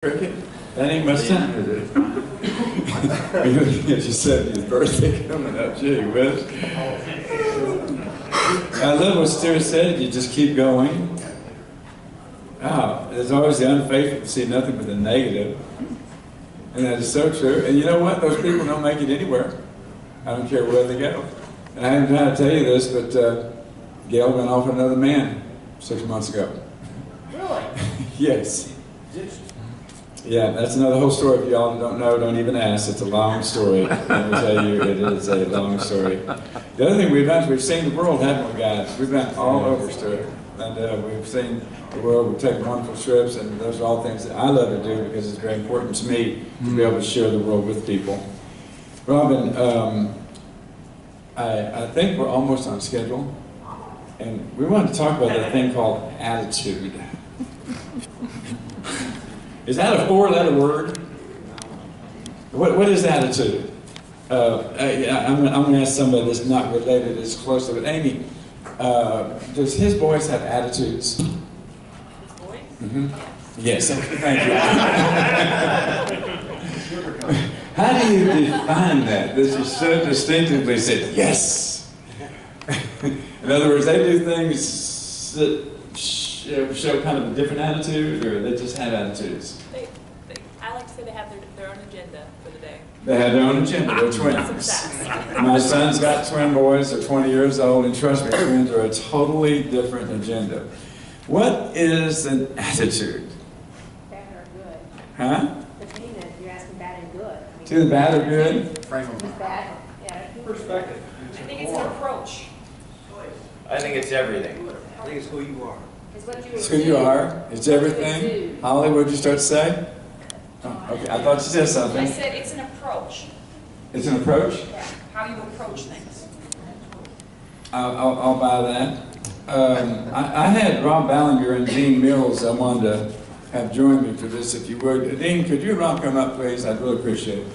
Cricket? That ain't much time, is it? As you said, his birthday coming up, gee whiz. I love what Stuart said, you just keep going. There's always the unfaithful to see nothing but the negative. And that is so true. And you know what? Those people don't make it anywhere. I don't care where they go. And I haven't tried to tell you this, but Gail went off with another man 6 months ago. Really? Yes. Yeah, that's another whole story. If y'all don't know, don't even ask. It's a long story. Let me tell you, it is a long story. The other thing we've done is we've seen the world, haven't we, guys? We've been all over, Stuart. And we've seen the world, we've taken wonderful trips, and those are all things that I love to do because it's very important to me to be able to share the world with people. Robin, I think we're almost on schedule, and we wanted to talk about that thing called attitude. Is that a four-letter word? What is attitude? I'm going to ask somebody that's not related as closely, but Amy, does his boys have attitudes? His boys? Mm-hmm. Yes, thank you. How do you define that? That you so distinctively said, yes! In other words, they do things that show kind of a different attitude, or they just have attitudes? I like to say they have their own agenda for the day. They have their own agenda. They're twins. My son's got twin boys. They're 20 years old, and trust me, twins are a totally different agenda. What is an attitude? Bad or good? Huh? Between it, you're asking bad and good. To the bad or good? Bad, yeah. Perspective. I think it's an approach. I think it's everything. I think it's who you are. It's what you It's who you are. It's everything. Holly, what did you start to say? Oh, okay, I thought you said something. I said it's an approach. It's an approach? Yeah. How you approach things. I'll buy that. I had Rob Ballinger and Dean Mills I wanted to have joined me for this, if you would. Dean, could you and Rob come up, please? I'd really appreciate it.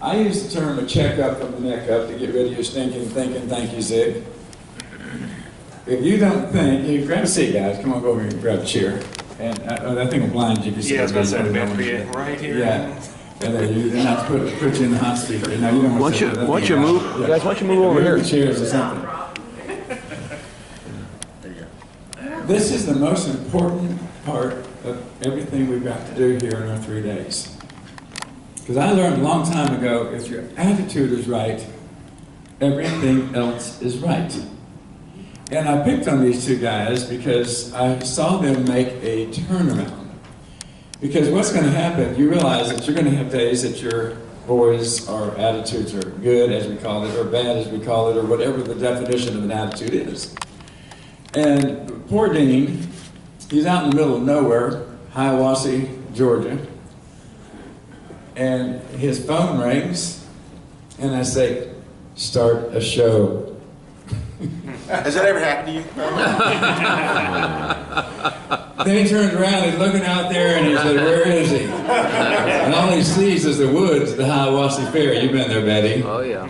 I use the term a check up from the neck up to get rid of your stinking thinking. Thank you, Zig. If you don't think, you grab a seat, guys. Come on, go over here and grab a chair. And that thing will blind you if you sit. Yeah, I was going to say the best for you right here. Yeah. And then you then have to put you in the hot seat. Now, you don't want to Why don't you move? Yeah. Guys, why don't you move over here? Chairs or something. This is the most important part of everything we've got to do here in our 3 days. Because I learned a long time ago, if your attitude is right, everything else is right. And I picked on these two guys because I saw them make a turnaround. Because what's going to happen, you realize that you're going to have days that your boys' or attitudes are good, as we call it, or bad, as we call it, or whatever the definition of an attitude is. And poor Dean, he's out in the middle of nowhere, Hiawassee, Georgia, and his phone rings, and I say, start a show. Has that ever happened to you? Then he turns around, he's looking out there, and he said, where is he? And all he sees is the woods at the Hiawassee Fair. You've been there, Betty. Oh, yeah.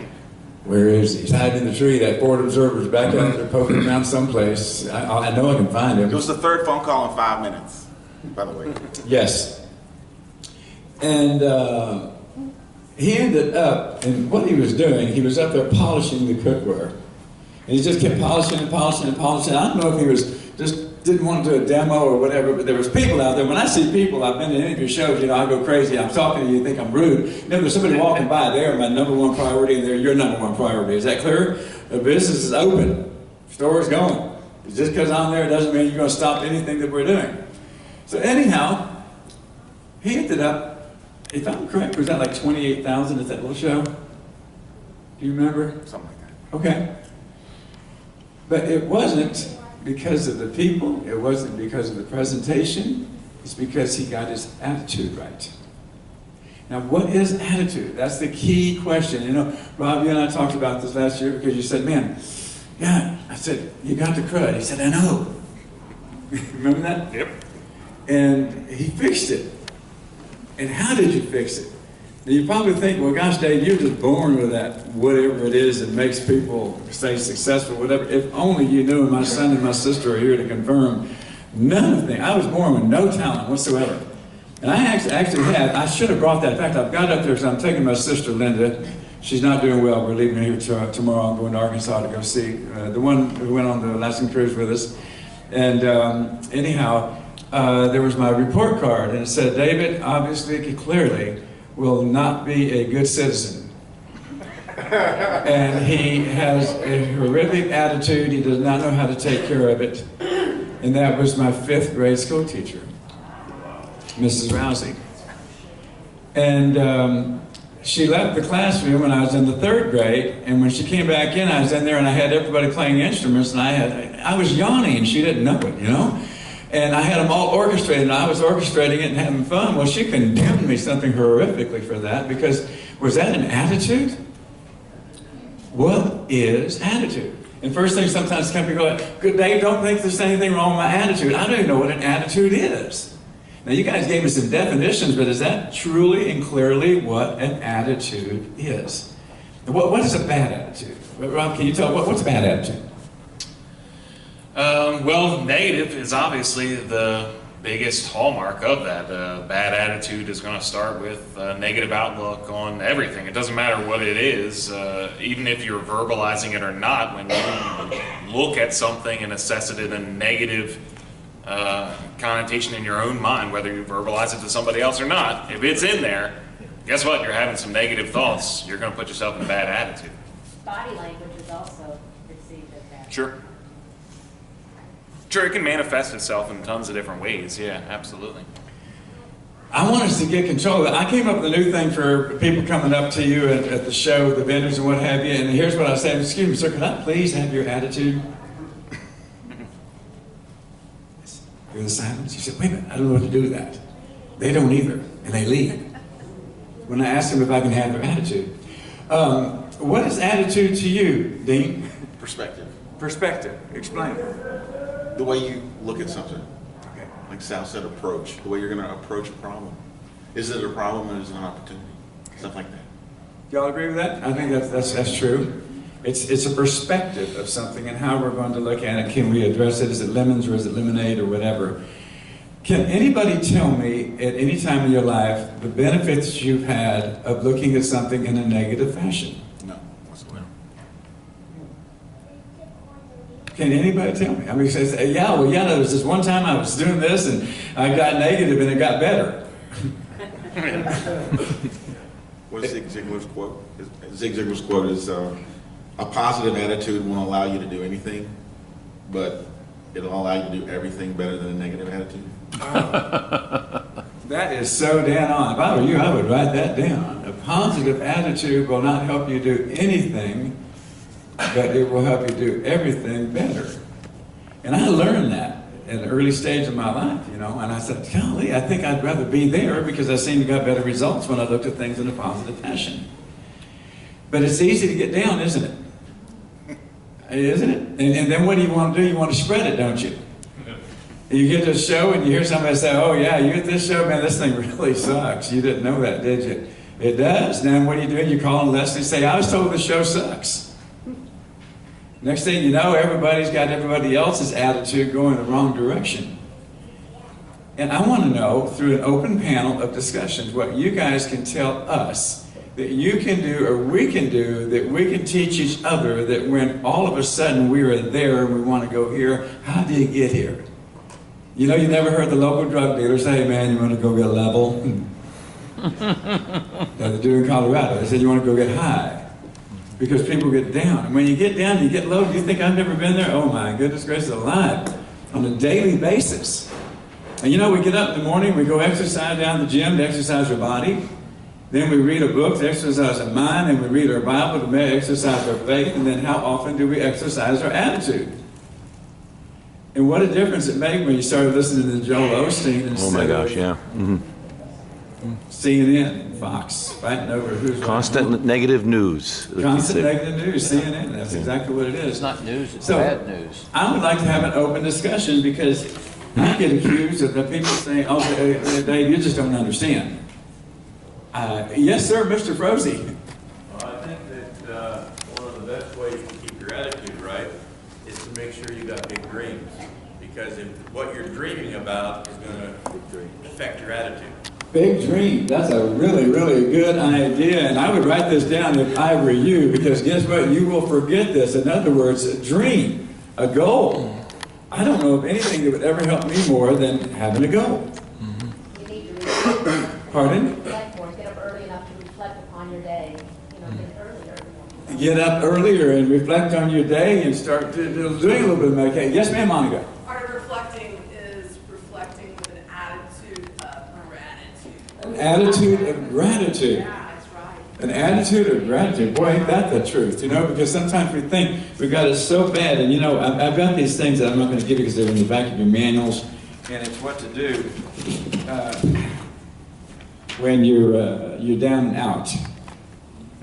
Where is he? He's hiding in the tree. That board observer's back up there poking around someplace. I know I can find him. It was the third phone call in 5 minutes, by the way. Yes. And he ended up, and what he was doing, he was up there polishing the cookware. And he just kept polishing and polishing and polishing. I don't know if he was just didn't want to do a demo or whatever, but there was people out there. When I see people, I've been in any of your shows, you know, I go crazy. I'm talking to you, think I'm rude. You know, there's somebody walking by, they're my number one priority, and they're your number one priority. Is that clear? The business is open. The store is going. Just because I'm there doesn't mean you're going to stop anything that we're doing. So anyhow, he ended up, if I'm correct, was that like 28,000 at that little show? Do you remember? Something like that. Okay. But it wasn't because of the people, it wasn't because of the presentation, it's because he got his attitude right. Now, what is attitude? That's the key question. You know, Rob, you and I talked about this last year because you said, man, yeah, I said, you got the crud. He said, I know. Remember that? Yep. And he fixed it. And how did you fix it? Now you probably think, well, gosh, Dave, you're just born with that, whatever it is that makes people stay successful, whatever. If only you knew, and my son and my sister are here to confirm None of them. I was born with no talent whatsoever. And I I should have brought that. In fact, I've got up there, so I'm taking my sister Linda. She's not doing well. We're leaving here tomorrow. I'm going to Arkansas to go see the one who went on the Alaskan cruise with us. And anyhow, there was my report card, and it said, David, obviously, clearly, will not be a good citizen. And he has a horrific attitude. He does not know how to take care of it. And that was my 5th grade school teacher, Mrs. Rousey. And she left the classroom when I was in the 3rd grade, and when she came back in, I was in there and I had everybody playing instruments, and I was yawning and she didn't know it, you know? And I had them all orchestrated, and I was orchestrating it and having fun. Well, she condemned me something horrifically for that, because was that an attitude? What is attitude? And first thing sometimes company go, good day, don't think there's anything wrong with my attitude. I don't even know what an attitude is. Now you guys gave me some definitions, but is that truly and clearly what an attitude is? What is a bad attitude? Rob, can you tell, what's a bad attitude? Well, negative is obviously the biggest hallmark of that. Bad attitude is going to start with a negative outlook on everything. It doesn't matter what it is, even if you're verbalizing it or not. When you look at something and assess it in a negative connotation in your own mind, whether you verbalize it to somebody else or not, if it's in there, guess what? You're having some negative thoughts. You're going to put yourself in a bad attitude. Body language is also perceived as that. Sure. Sure, it can manifest itself in tons of different ways. Yeah, absolutely. I want us to get control of it. I came up with a new thing for people coming up to you at the show, the vendors and what have you, and here's what I said. Excuse me, sir, could I please have your attitude? You're the silence. You said, wait a minute, I don't know what to do with that. They don't either, and they leave. When I asked them if I can have their attitude. What is attitude to you, Dean? Perspective. Perspective. Explain. The way you look at something. Okay. Like Sal said, approach. The way you're going to approach a problem. Is it a problem or is it an opportunity? Stuff like that. Y'all agree with that? I think that's true. It's a perspective of something and how we're going to look at it. Can we address it? Is it lemons or is it lemonade or whatever? Can anybody tell me at any time in your life the benefits you've had of looking at something in a negative fashion? No. Whatsoever. Can anybody tell me? I mean, say, yeah, there was this one time I was doing this and I got negative and it got better. What's Zig Ziglar's quote? Zig Ziglar's quote is, a positive attitude won't allow you to do anything, but it'll allow you to do everything better than a negative attitude. That is so damn on. If I were you, I would write that down. A positive attitude will not help you do anything, but it will help you do everything better. And I learned that at an early stage of my life, you know, and I said, golly, I think I'd rather be there because I seem to get better results when I looked at things in a positive fashion. But it's easy to get down, isn't it? Isn't it? And then what do? You want to spread it, don't you? You get to a show and you hear somebody say, oh yeah, you at this show, man, this thing really sucks. You didn't know that, did you? It does. Then what do? You call Leslie and say, I was told the show sucks. Next thing you know, everybody's got everybody else's attitude going the wrong direction. And I want to know, through an open panel of discussions, what you guys can tell us that you can do or we can do, that we can teach each other, that when all of a sudden we are there and we want to go here, how do you get here? You know, you never heard the local drug dealer say, hey man, you want to go get level? They do in Colorado. They said, you want to go get high? Because people get down. And when you get down, you get low. Do you think I've never been there? Oh my goodness gracious alive. On a daily basis. And you know, we get up in the morning, we go exercise down the gym to exercise our body. Then we read a book to exercise our mind, and we read our Bible to exercise our faith, and then how often do we exercise our attitude? And what a difference it made when you started listening to Joel Osteen instead Oh my gosh, yeah. CNN, Fox, fighting over who's Constant right. negative news. Constant negative news, CNN, that's exactly what it is. It's not news, it's So, bad news. I would like to have an open discussion because I get accused of the people saying, oh, Dave, you just don't understand. Yes, sir, Mr. Froese. Well, I think that one of the best ways to keep your attitude right is to make sure you got big dreams. because if what you're dreaming about is going to affect your attitude. Big dream. That's a really, really good idea. And I would write this down if I were you, because guess what? You will forget this. In other words, a dream, a goal. I don't know of anything that would ever help me more than having a goal. You need to reflect. Pardon? Reflect more. Get up early enough to reflect upon your day. Get earlier. Get up earlier and reflect on your day and start doing a little bit of meditation. Yes, ma'am, Monica. Part of reflecting is reflecting with an attitude of gratitude. An attitude of gratitude. Yeah, that's right. An attitude of gratitude. Boy, ain't that the truth, because sometimes we think we got it so bad. And I've got these things that I'm not going to give you because they're in the back of your manuals. And it's what to do when you're down and out.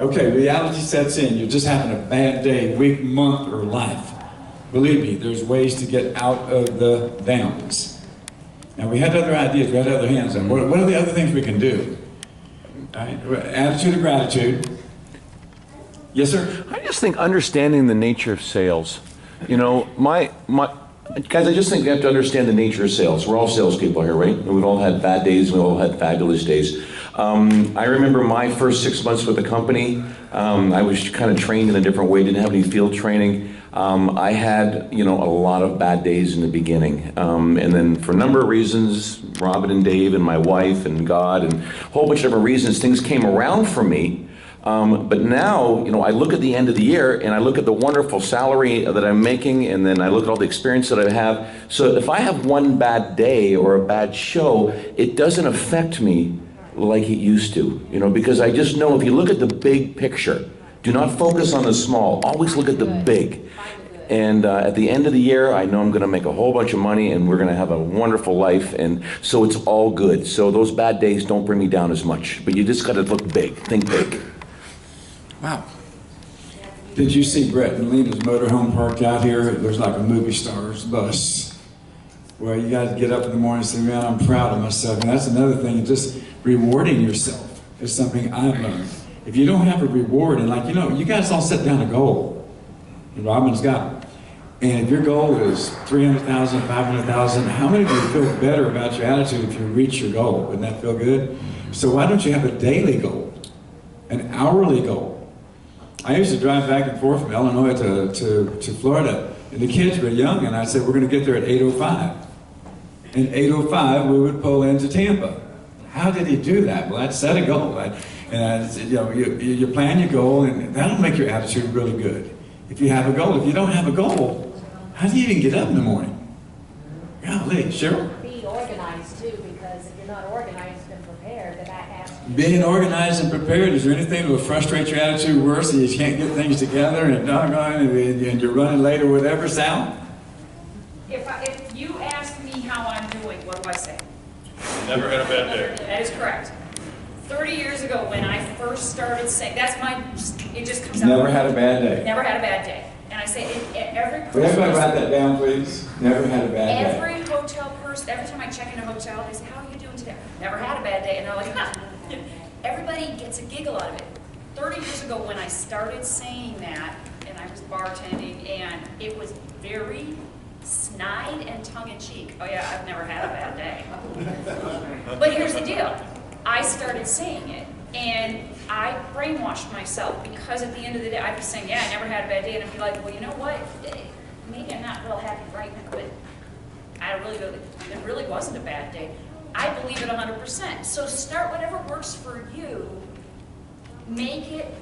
Okay, reality sets in. You're just having a bad day, week, month, or life. Believe me, there's ways to get out of the downs. Now, we had other ideas. We had other hands on. What are the other things we can do? All right. Attitude of gratitude. Yes, sir? I just think understanding the nature of sales. Guys, I just think you have to understand the nature of sales. We're all salespeople here, right? We've all had bad days. We've all had fabulous days. I remember my first 6 months with the company. I was kind of trained in a different way. Didn't have any field training. I had, a lot of bad days in the beginning. And then for a number of reasons, Robin and Dave and my wife and God and a whole bunch of different reasons, things came around for me. But now, I look at the end of the year and I look at the wonderful salary that I'm making, and then I look at all the experience that I have. So if I have one bad day or a bad show, it doesn't affect me like it used to, because I just know if you look at the big picture, do not focus on the small, always look at the big. And at the end of the year, I know I'm going to make a whole bunch of money and we're going to have a wonderful life, and so it's all good. So those bad days don't bring me down as much, but you just got to look big, think big. Wow. Did you see Brett and Lena's motorhome parked out here? There's like a movie star's bus. Well, you got to get up in the morning and say, man, I'm proud of myself. And that's another thing, just rewarding yourself is something I've learned. If you don't have a reward, and you guys all set down a goal. And Robin's got it. And if your goal is 300,000, 500,000, how many of you feel better about your attitude if you reach your goal? Wouldn't that feel good? So why don't you have a daily goal, an hourly goal? I used to drive back and forth from Illinois to Florida, and the kids were young, and I said, we're going to get there at 8:05. And 8:05, we would pull into Tampa. How did he do that? Well, I'd set a goal. You plan your goal, and that'll make your attitude really good. If you have a goal. If you don't have a goal, how do you even get up in the morning? Golly, Cheryl? Be organized too, because if you're not organized and prepared, then that asks you. Being organized and prepared, is there anything that will frustrate your attitude worse and you can't get things together and doggone and you're running late or whatever, Sal? If you ask me how I'm doing, what do I say? Never had a bad day. That is correct. 30 years ago when I first started saying, it just comes out. Never had a bad day. Never had a bad day. And I say every Would Christmas. everybody write that down, please? Never had a bad day. Every hotel person, every time I check in a hotel, they say, how are you doing today? Never had a bad day. And they're like, huh. Everybody gets a giggle out of it. 30 years ago when I started saying that, and I was bartending, and it was very snide and tongue-in-cheek. Oh yeah, I've never had a bad day. But here's the deal. I started saying it, and I brainwashed myself, because at the end of the day, I'd be saying, yeah, I never had a bad day, and I'd be like, well, you know what? Maybe I'm not real happy right now, but it really wasn't a bad day. I believe it 100%. So start whatever works for you. Make it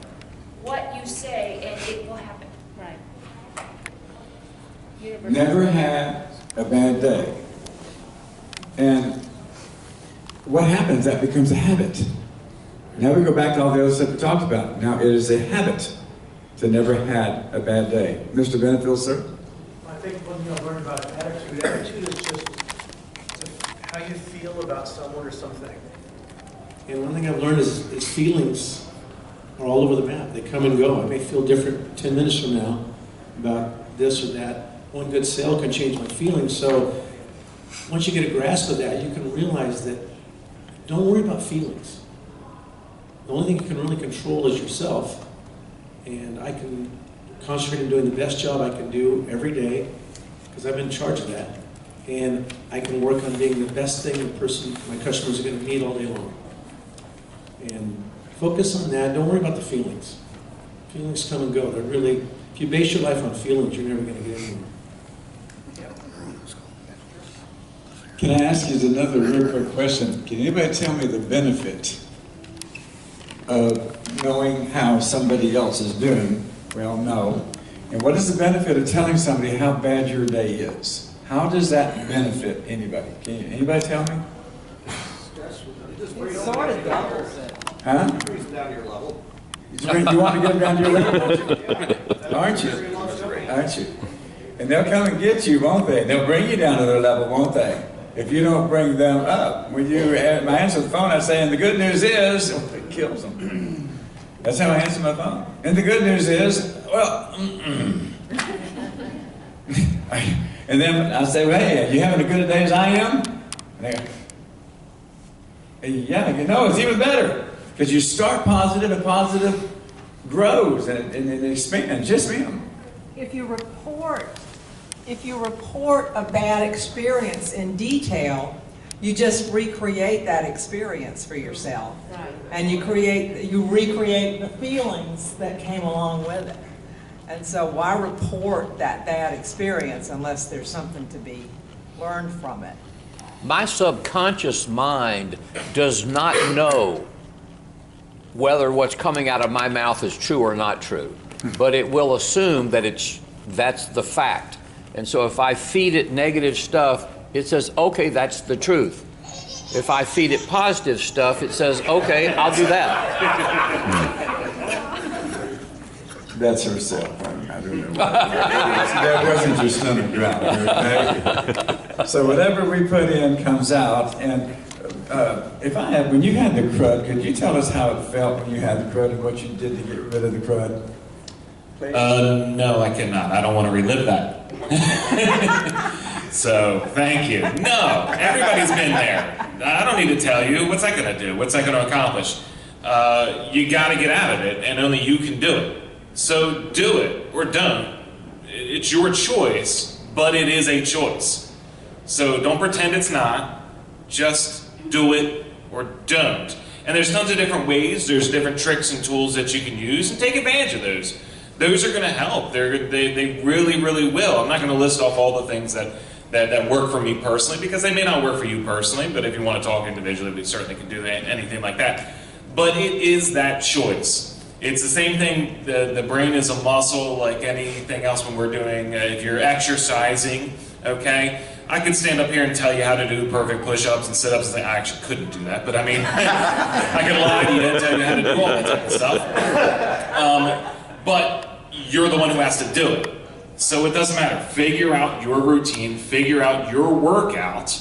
what you say, and it will happen. Right. Never had a bad day. And what happens? That becomes a habit. Now we go back to all the other stuff we talked about. Now it is a habit to never had a bad day. Mr. Benefield, sir? I think one thing I've learned about attitude is just how you feel about someone or something. And one thing I've learned is feelings are all over the map. They come and go. I may feel different 10 minutes from now about this or that. One good sale can change my feelings. So once you get a grasp of that, you can realize that don't worry about feelings. The only thing you can really control is yourself. And I can concentrate on doing the best job I can do every day, because I'm in charge of that. and I can work on being the best thing the person, my customers are going to need all day long. And focus on that. Don't worry about the feelings. Feelings come and go. They're really, if you base your life on feelings, you're never going to get anywhere. Can I ask you another real quick question? Can anybody tell me the benefit of knowing how somebody else is doing? Well, no. And what is the benefit of telling somebody how bad your day is? How does that benefit anybody? Anybody tell me? It sort of doubles it. Huh? Brings it down to your level. You want to get down to your level, aren't you? Aren't you? And they'll come and get you, won't they? They'll bring you down to their level, won't they? If you don't bring them up. When you answer the phone, I say, and the good news is, it kills them. That's how I answer my phone. And the good news is, well, and then I say, well, hey, you having a good day as I am? And they go, yeah, you know, it's even better. Because you start positive and positive grows and it expands. Just ma'am. If you report a bad experience in detail, you just recreate that experience for yourself. Right. And you recreate the feelings that came along with it. And so why report that bad experience unless there's something to be learned from it? My subconscious mind does not know whether what's coming out of my mouth is true or not true, but it will assume that that's the fact. And so if I feed it negative stuff, it says, okay, that's the truth. If I feed it positive stuff, it says, okay, I'll do that. That's herself. I don't know. That wasn't your stomach growling, okay? So whatever we put in comes out. And when you had the crud, could you tell us how it felt when you had the crud and what you did to get rid of the crud? No, I cannot. I don't want to relive that. So, thank you. No, everybody's been there. I don't need to tell you. What's that going to do? What's that going to accomplish? You got to get out of it, and only you can do it. So, do it or don't. It's your choice, but it is a choice. So, don't pretend it's not. Just do it or don't. And there's tons of different ways. There's different tricks and tools that you can use, and take advantage of those. Those are going to help. They really, really will. I'm not going to list off all the things that work for me personally, because they may not work for you personally, but if you want to talk individually, we certainly can do anything like that. But it is that choice. It's the same thing, the brain is a muscle like anything else when we're doing, if you're exercising, okay? I could stand up here and tell you how to do perfect push-ups and sit-ups and say, I actually couldn't do that, but I mean, I could lie to you and tell you how to do all that type of stuff. But you're the one who has to do it. So it doesn't matter. Figure out your routine, figure out your workout,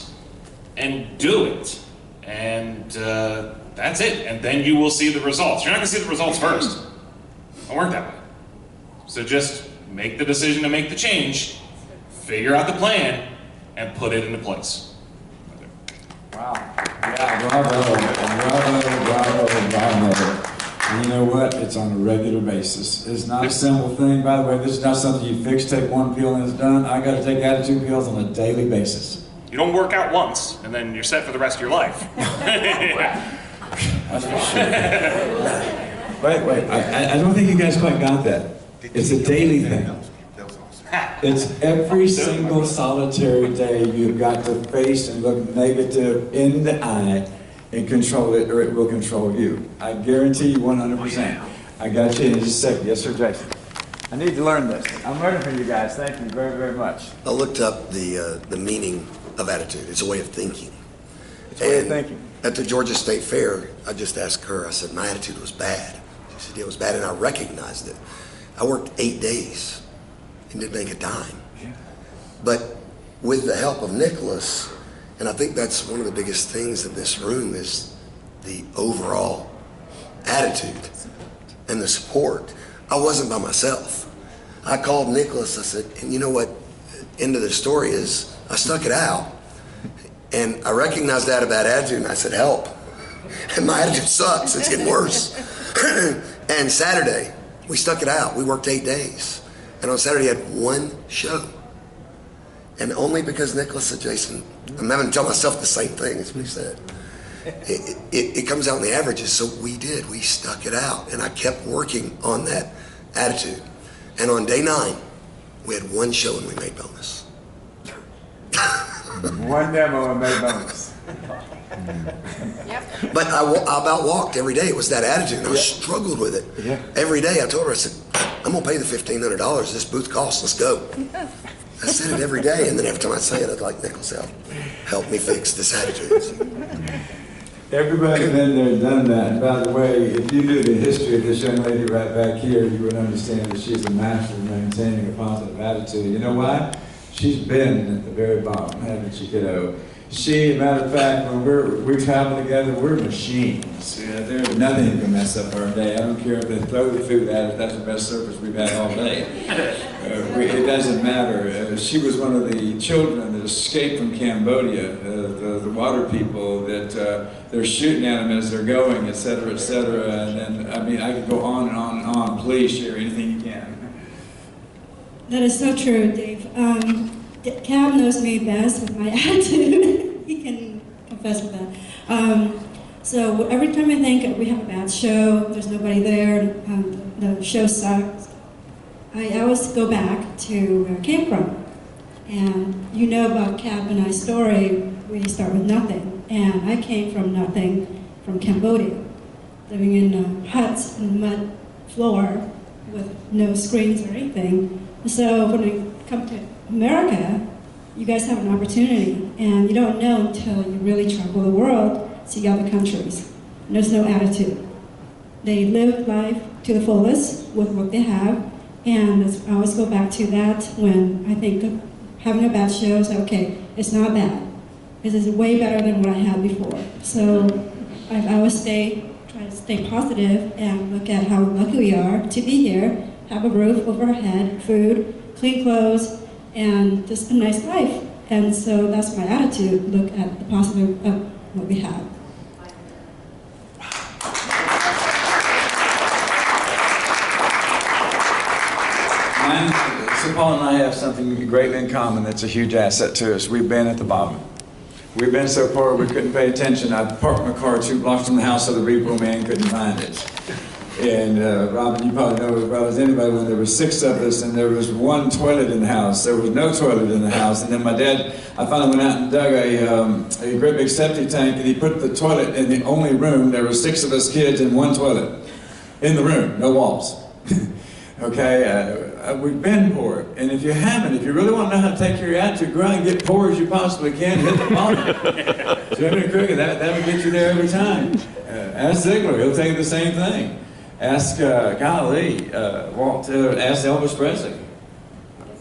and do it. And that's it. And then you will see the results. You're not going to see the results first. It don't work that way. So just make the decision to make the change, figure out the plan, and put it into place. Wow. Yeah, bravo. And you know what? It's on a regular basis. It's not a simple thing. By the way, this is not something you fix, take one pill and it's done. I got to take attitude pills on a daily basis. You don't work out once, and then you're set for the rest of your life. That's for sure. Wait. I don't think you guys quite got that. It's a daily thing. It's every single solitary day you've got to face and look negative in the eye and control it, or it will control you. I guarantee you 100%. I got you in just a second. Yes, sir, Jason. I need to learn this. I'm learning from you guys. Thank you very, very much. I looked up the meaning of attitude. It's a way of thinking. It's a way of thinking. At the Georgia State Fair, I just asked her, I said, my attitude was bad. She said, it was bad, and I recognized it. I worked 8 days and didn't make a dime. Yeah. But with the help of Nicholas, and I think that's one of the biggest things in this room is the overall attitude and the support. I wasn't by myself. I called Nicholas, I said, and you know what, end of the story is, I stuck it out. And I recognized I had a bad attitude, and I said, help. And my attitude sucks, it's getting worse. And Saturday, we stuck it out. We worked 8 days. And on Saturday, I had one show. And only because Nicholas said, Jason, I'm having to tell myself the same thing as what he said. It comes out in the averages, so we did. We stuck it out, and I kept working on that attitude. And on day 9, we had 1 show and we made bonus. One demo and made bonus. But I about walked every day. It was that attitude, and I struggled with it. Yeah. Every day I told her, I said, I'm going to pay the $1,500 this booth costs. Let's go. I said it every day, and then every time I say it, I'd like Nicholas help me fix this attitude. Everybody's been there, done that. And by the way, if you knew the history of this young lady right back here, you would understand that she's a master of maintaining a positive attitude. You know why? She's been at the very bottom, haven't she, kiddo? She, matter of fact, when we travel together, we're machines. Yeah, there's nothing that can mess up our day. I don't care if they throw the food at us. That's the best service we've had all day. It doesn't matter. She was one of the children that escaped from Cambodia, the water people, that they're shooting at them as they're going, et cetera, et cetera. And then, I mean, I could go on and on and on. Please share anything you can. That is so true, Dave. Cab knows me best with my attitude. He can confess with that. So every time I think we have a bad show, there's nobody there, the show sucks, I always go back to where I came from. And you know about Cab and I's story, we start with nothing. And I came from nothing, from Cambodia, living in huts and mud floor with no screens or anything. So when I come to America, you guys have an opportunity, and you don't know until you really travel the world, see other countries. And there's no attitude. They live life to the fullest with what they have, and I always go back to that when I think of having a bad show, say, okay, it's not bad. This is way better than what I had before. So I always try to stay positive and look at how lucky we are to be here, have a roof over our head, food, clean clothes, and just a nice life. And so that's my attitude, look at the positive of what we have. So Paul and I have something greatly in common that's a huge asset to us. We've been at the bottom. We've been so poor we couldn't pay attention. I parked my car 2 blocks from the house so the repo man couldn't find it. And Robin, you probably know as well as anybody when there were 6 of us and there was 1 toilet in the house. There was no toilet in the house. And then my dad, I finally went out and dug a great big septic tank, and he put the toilet in the only room. There were 6 of us kids in 1 toilet in the room, no walls. Okay, we've been poor. And if you haven't, if you really want to know how to take care of your attitude, go out and get poor as you possibly can, hit the bottom. Jimmy Cricket, that will get you there every time. Ask Ziegler, he'll tell you the same thing. Ask, golly, ask Elvis Presley.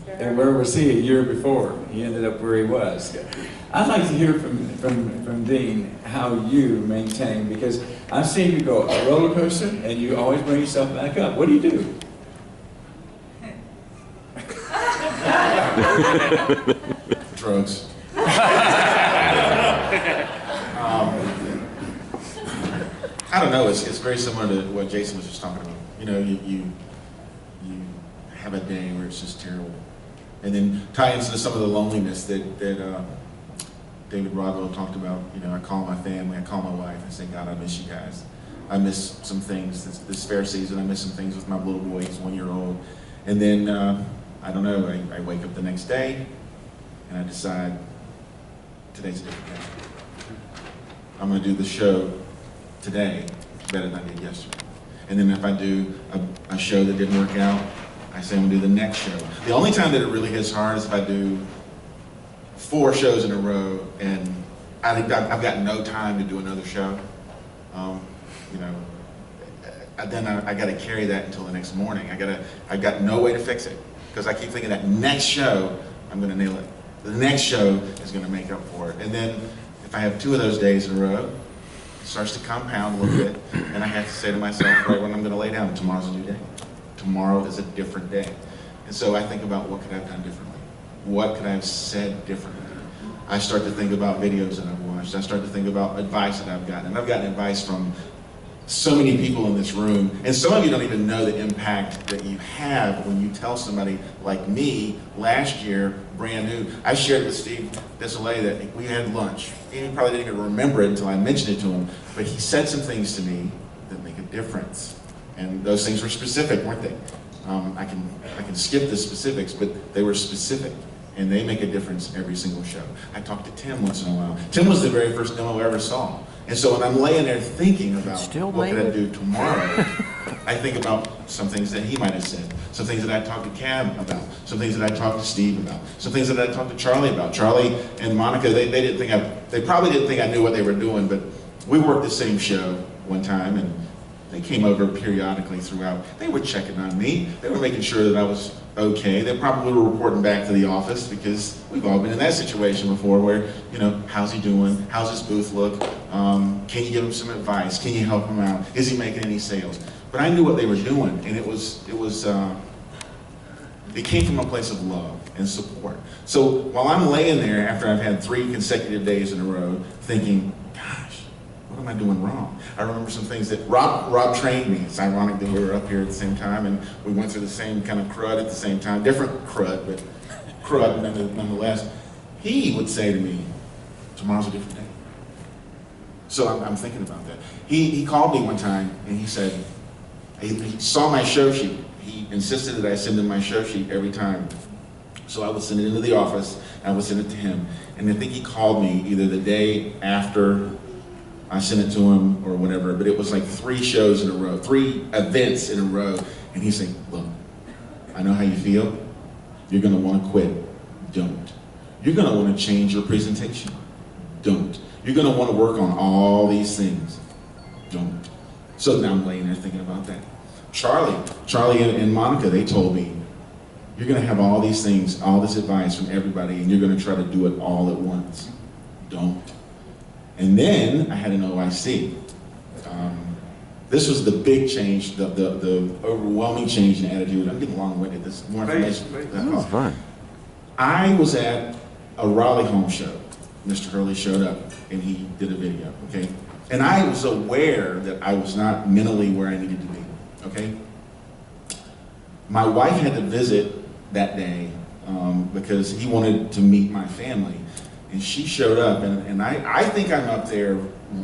And where was he a year before? He ended up where he was. I'd like to hear from Dean how you maintain, because I've seen you go a roller coaster and you always bring yourself back up. What do you do? Drugs. I don't know, it's very similar to what Jason was just talking about. You know, you have a day where it's just terrible. And then tie into some of the loneliness that David Rodwell talked about. You know, I call my family, I call my wife, I say, God, I miss you guys. I miss some things this fair season, I miss some things with my little boy, he's 1 year old. And then, I don't know, I wake up the next day and I decide today's a different day. I'm gonna do the show today better than I did yesterday. And then if I do a show that didn't work out, I say I'm gonna do the next show. The only time that it really hits hard is if I do 4 shows in a row and I think I've got no time to do another show. You know, then I gotta carry that until the next morning. I got no way to fix it because I keep thinking that next show, I'm gonna nail it. The next show is gonna make up for it. And then if I have 2 of those days in a row, it starts to compound a little bit, and I have to say to myself, right when I'm gonna lay down, tomorrow's a new day. Tomorrow is a different day. And so I think about what could I have done differently? What could I have said differently? I start to think about videos that I've watched. I start to think about advice that I've gotten. And I've gotten advice from so many people in this room, and some of you don't even know the impact that you have when you tell somebody like me last year, brand new. I shared with Steve Desolé that we had lunch. He probably didn't even remember it until I mentioned it to him, but he said some things to me that make a difference. And those things were specific, weren't they? I can skip the specifics, but they were specific, and they make a difference every single show. I talked to Tim once in a while. Tim was the very first demo I ever saw. And so when I'm laying there thinking about what can I do tomorrow, I think about some things that he might have said, some things that I talked to Cam about, some things that I talked to Steve about, some things that I talked to Charlie about. Charlie and Monica, they probably didn't think I knew what they were doing, but we worked the same show one time, and they came over periodically throughout. They were checking on me. They were making sure that I was okay. They probably were reporting back to the office, because we've all been in that situation before where, you know, how's he doing? How's his booth look? Can you give him some advice? Can you help him out? Is he making any sales? But I knew what they were doing, and it came from a place of love and support. So while I'm laying there after I've had 3 consecutive days in a row thinking, gosh, what am I doing wrong? I remember some things that Rob trained me. It's ironic that we were up here at the same time, and we went through the same kind of crud at the same time. Different crud, but crud nonetheless. He would say to me, tomorrow's a different day. So I'm thinking about that. He called me one time, and he said, he saw my show sheet. He insisted that I send him my show sheet every time. So I would send it into the office, and I would send it to him. And I think he called me either the day after I sent it to him or whatever, but it was like 3 shows in a row, 3 events in a row. And he's saying, look, I know how you feel. You're gonna wanna quit. Don't. You're gonna wanna change your presentation. Don't. You're gonna wanna work on all these things. Don't. So now I'm laying there thinking about that. Charlie and Monica, they told me, you're gonna have all these things, all this advice from everybody, and you're gonna try to do it all at once. Don't. And then I had an OIC. This was the big change, the overwhelming change in attitude. I'm getting long-winded. This is more information. That's fine. I was at a Raleigh home show. Mr. Hurley showed up, and he did a video, okay? And I was aware that I was not mentally where I needed to be, okay? My wife had to visit that day because he wanted to meet my family. And she showed up, and I think I'm up there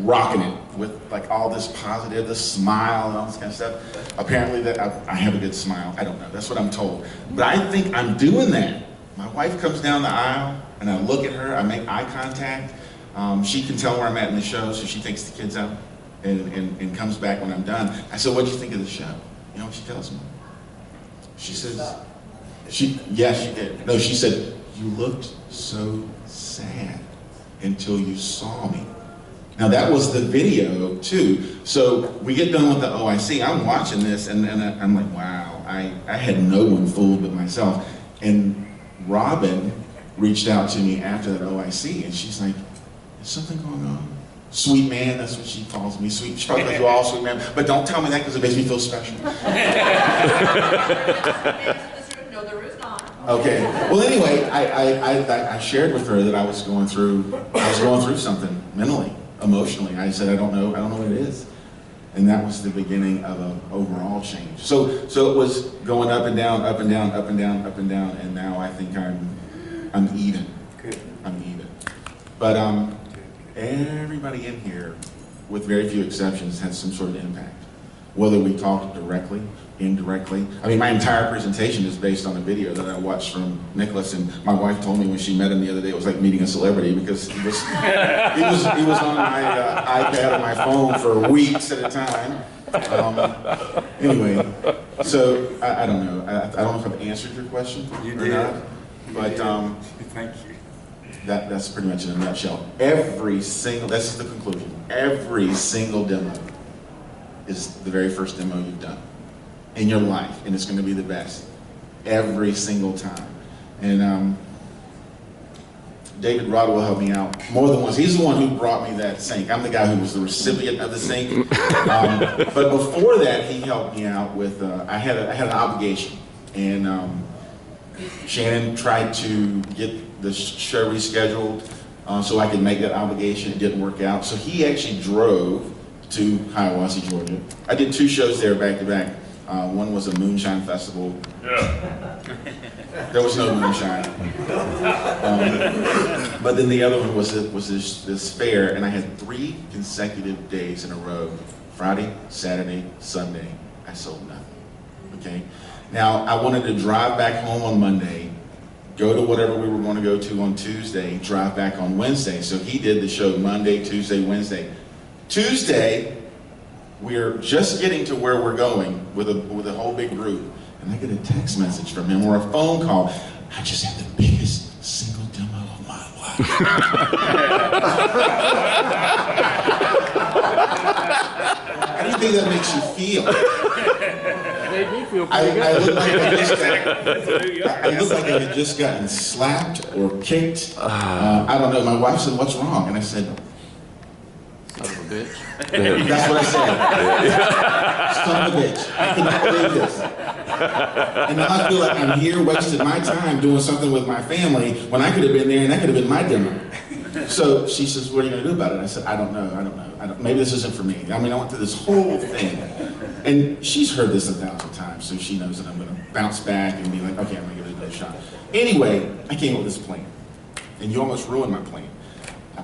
rocking it with like all this positive, this smile and all this kind of stuff. Apparently that I have a good smile. I don't know, that's what I'm told. But I think I'm doing that. My wife comes down the aisle, and I look at her, I make eye contact. She can tell where I'm at in the show, so she takes the kids out and comes back when I'm done. I said, what'd you think of the show? You know what she tells me? She says, yes, she did. No, she said, you looked so sad until you saw me. Now that was the video too. So we get done with the OIC, I'm watching this and I'm like, wow, I had no one fooled but myself. And Robin reached out to me after that OIC, and she's like, is something going on? Sweet man, that's what she calls me. Sweet, she calls you all sweet man. But don't tell me that because it makes me feel special. No, there is not. Okay. Well, anyway, I shared with her that I was going through something mentally, emotionally. I said, I don't know what it is. And that was the beginning of an overall change. So it was going up and down, up and down, up and down, up and down, and now I think I'm even. Good. I'm even. But everybody in here, with very few exceptions, has some sort of impact. Whether we talk directly, indirectly. I mean, my entire presentation is based on a video that I watched from Nicholas, and my wife told me when she met him the other day it was like meeting a celebrity because he was on my iPad or my phone for weeks at a time. Anyway, so I don't know. I don't know if I've answered your question or not, but Thank you. that's pretty much in a nutshell. This is the conclusion. Every single demo is the very first demo you've done in your life, and it's going to be the best every single time. And David Rod will help me out more than once. He's the one who brought me that sink. I'm the guy who was the recipient of the sink. But before that, he helped me out with, I had an obligation, and Shannon tried to get the show rescheduled so I could make that obligation. It didn't work out. So he actually drove to Hiawassee, Georgia. I did 2 shows there back to back. One was a moonshine festival. Yeah. There was no moonshine. But then the other one was this fair, and I had 3 consecutive days in a row. Friday, Saturday, Sunday. I sold nothing. Okay? Now, I wanted to drive back home on Monday, go to whatever we were going to go to on Tuesday, drive back on Wednesday. So he did the show Monday, Tuesday, Wednesday. Tuesday, we're just getting to where we're going with a whole big group, and I get a text message from him or a phone call. I just had the biggest single demo of my life. How do you think that makes you feel? Made me feel I pretty good. look like I had just gotten slapped or kicked. I don't know. My wife said, "What's wrong?" And I said, Son of a bitch. that's what I said. Son of a bitch. I cannot believe this. And now I feel like I'm here wasting my time doing something with my family when I could have been there and that could have been my demo. So she says, what are you going to do about it? I said, I don't know. Maybe this isn't for me. I mean, I went through this whole thing. And she's heard this 1,000 times, so she knows that I'm going to bounce back and be like, okay, I'm going to give it another shot. Anyway, I came up with this plan. And you almost ruined my plan.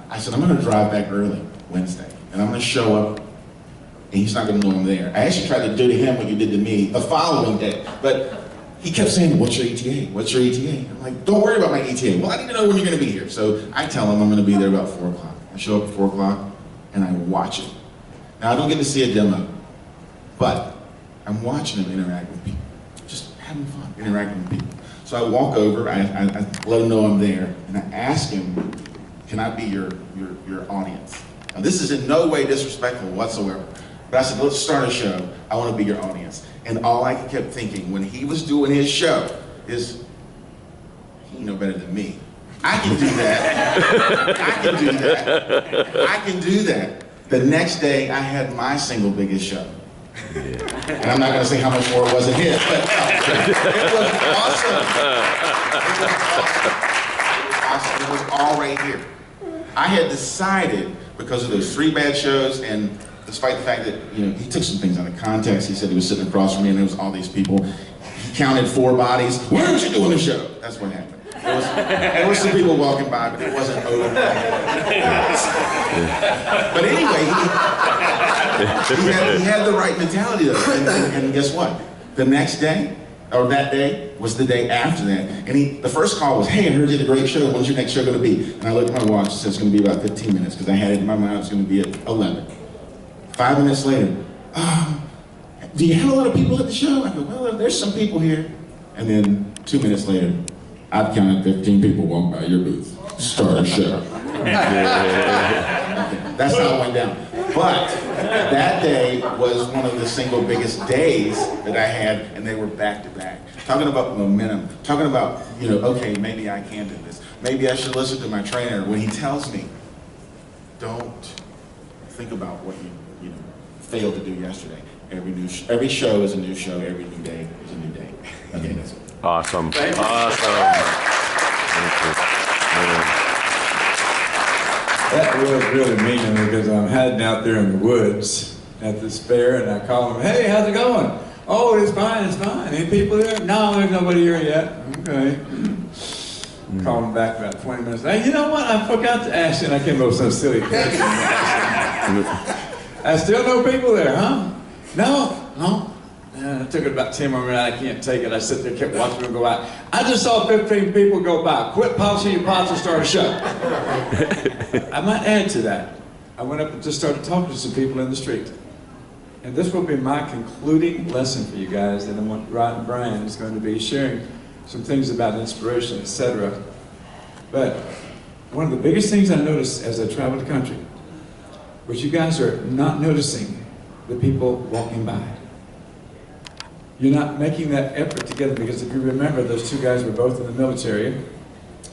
I said, I'm going to drive back early Wednesday. And I'm going to show up, and he's not going to know I'm there. I actually tried to do to him what you did to me the following day. But he kept saying, what's your ETA? What's your ETA? I'm like, don't worry about my ETA. Well, I need to know when you're going to be here. So I tell him I'm going to be there about 4 o'clock. I show up at 4 o'clock, and I watch it. Now, I don't get to see a demo, but I'm watching him interact with people. Just having fun, interacting with people. So I walk over, I let him know I'm there, and I ask him, can I be your audience? Now, this is in no way disrespectful whatsoever. But I said, let's start a show. I want to be your audience. And all I kept thinking when he was doing his show is, he know better than me. I can do that. I can do that. I can do that. The next day, I had my single biggest show. And I'm not going to say how much more it was than his, but it was awesome. It was all right here. I had decided, because of those 3 bad shows, and despite the fact that, he took some things out of context. He said he was sitting across from me and there was all these people. He counted 4 bodies. Why aren't you doing the show? That's what happened. There were some people walking by, but it wasn't over. But anyway, he had the right mentality though. And guess what? The next day, or that day, was the day after that. And the first call was, hey, I heard you had a great show. When's your next show going to be? And I looked at my watch and said it's going to be about 15 minutes because I had it in my mind it was going to be at 11. 5 minutes later, do you have a lot of people at the show? I go, well, there's some people here. And then 2 minutes later, I've counted 15 people walk by your booth. Start a show. That's how it went down. But that day was one of the single biggest days that I had, and they were back to back. Talking about momentum, talking about, okay, maybe I can do this. Maybe I should listen to my trainer when he tells me, don't think about what you failed to do yesterday. Every show is a new show. Every new day is a new day. Okay, that's it. Awesome. Thank you. Awesome. That was really mean of me because I'm heading out there in the woods at this fair and I call him, hey, how's it going? Oh, it's fine. Any people there? No, there's nobody here yet. Okay. Call him back about 20 minutes. Hey, you know what? I forgot to ask you, and I came up with some silly question. I still know people there, huh? No. I took it about 10 more minutes. I can't take it. I sit there, kept watching them go by. I just saw 15 people go by. Quit polishing your pots and start a show. I might add to that. I went up and just started talking to some people in the street. And this will be my concluding lesson for you guys. And I want Rod and Brian is going to be sharing some things about inspiration, etc. But one of the biggest things I noticed as I traveled the country was you guys are not noticing the people walking by. You're not making that effort together because if you remember, those 2 guys were both in the military.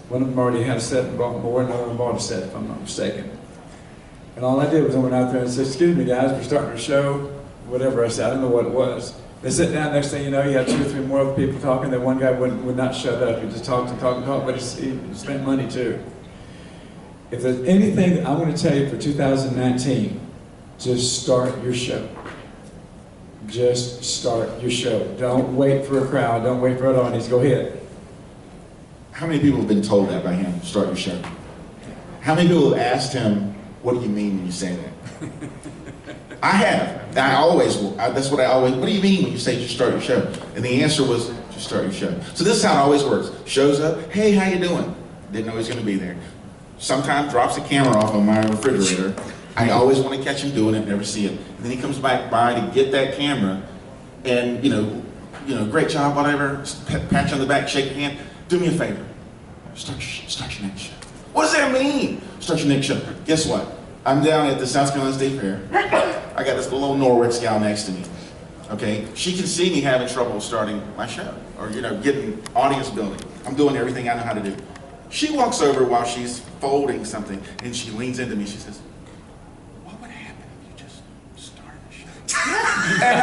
One of them already had a set and bought more, another one bought a set, if I'm not mistaken. And all I did was I went out there and said, excuse me guys, we're starting a show, whatever I said, I don't know what it was. They sit down, next thing you know, you have 2 or 3 more other people talking, then one guy would not shut up. He just talked and talked and talked, but he spent money too. If there's anything that I want to tell you for 2019, Just start your show. Just start your show. Don't wait for a crowd. Don't wait for an audience. Go ahead. How many people have been told that by him, start your show? How many people have asked him, what do you mean when you say that? I have. I always will. That's what I always, what do you mean when you say just start your show? And the answer was, just start your show. So this is how it always works. Shows up, hey, how you doing? Didn't know he was going to be there. Sometimes drops the camera off on my refrigerator. I always want to catch him doing it, never see it. And then he comes back by to get that camera, and you know, great job, whatever. Pat you on the back, shake your hand. Do me a favor. Start your next show. What does that mean? Start your next show. Guess what? I'm down at the South Carolina State Fair. I got this little Norwich gal next to me. Okay, she can see me having trouble starting my show, or getting audience building. I'm doing everything I know how to do. She walks over while she's folding something, and she leans into me. She says, "What would happen if you just started the show?" And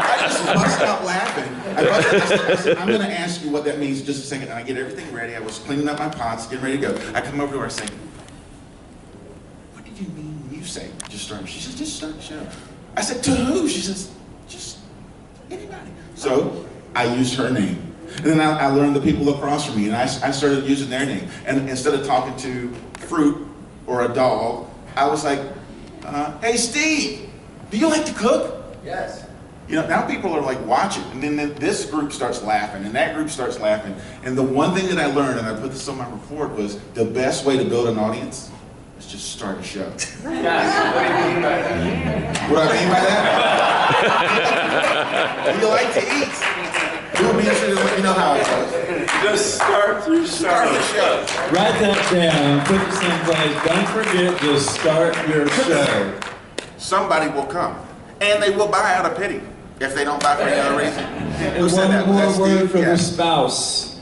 I just bust out laughing. I said, "I'm going to ask you what that means in just a second." And I get everything ready. I was cleaning up my pots, getting ready to go. I come over to her and say, "What did you mean when you say just start?" She says, "Just start the show." I said, "To who?" She says, "Just anybody." So I used her name. And then I learned the people across from me, and I started using their name. And instead of talking to fruit or a dog, I was like, "Hey, Steve, do you like to cook?" Yes. Now people are like watching, and then this group starts laughing, and that group starts laughing. And the one thing that I learned, and I put this on my report, was the best way to build an audience is just start a show. Yes. What do you mean by that? What I mean by that? Do you like to eat? You'll be interested in let me know how it goes. Just start your Start the show. Write that down. Put the same place. Don't forget to start your show. Somebody will come, and they will buy out of pity if they don't buy for any other reason. Who said that? One Was that more word Steve? for Yeah. the spouse.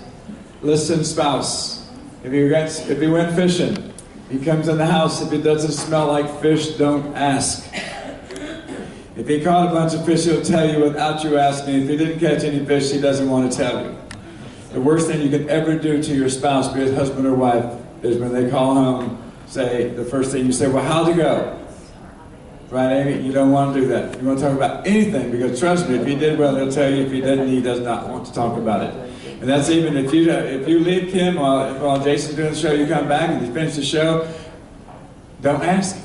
Listen, spouse. If he went fishing, he comes in the house. If it doesn't smell like fish, don't ask. If he caught a bunch of fish, he'll tell you without you asking. If he didn't catch any fish, he doesn't want to tell you. The worst thing you can ever do to your spouse, be it husband or wife, is when they call home, the first thing you say, "Well, how'd it go?" Right, Amy? You don't want to do that. You want to talk about anything, because trust me, if he did well, he'll tell you. If he didn't, he does not want to talk about it. And that's even if you leave Kim while Jason's doing the show, you come back and you finish the show, don't ask.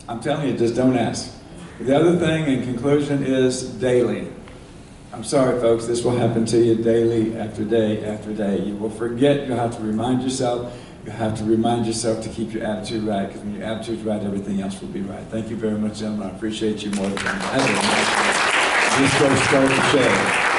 I'm telling you, just don't ask. The other thing in conclusion is daily. I'm sorry, folks, this will happen to you daily after day after day. You will forget. You'll have to remind yourself. You have to remind yourself to keep your attitude right, because when your attitude's right, everything else will be right. Thank you very much, gentlemen. I appreciate you more than ever. Just go start the show.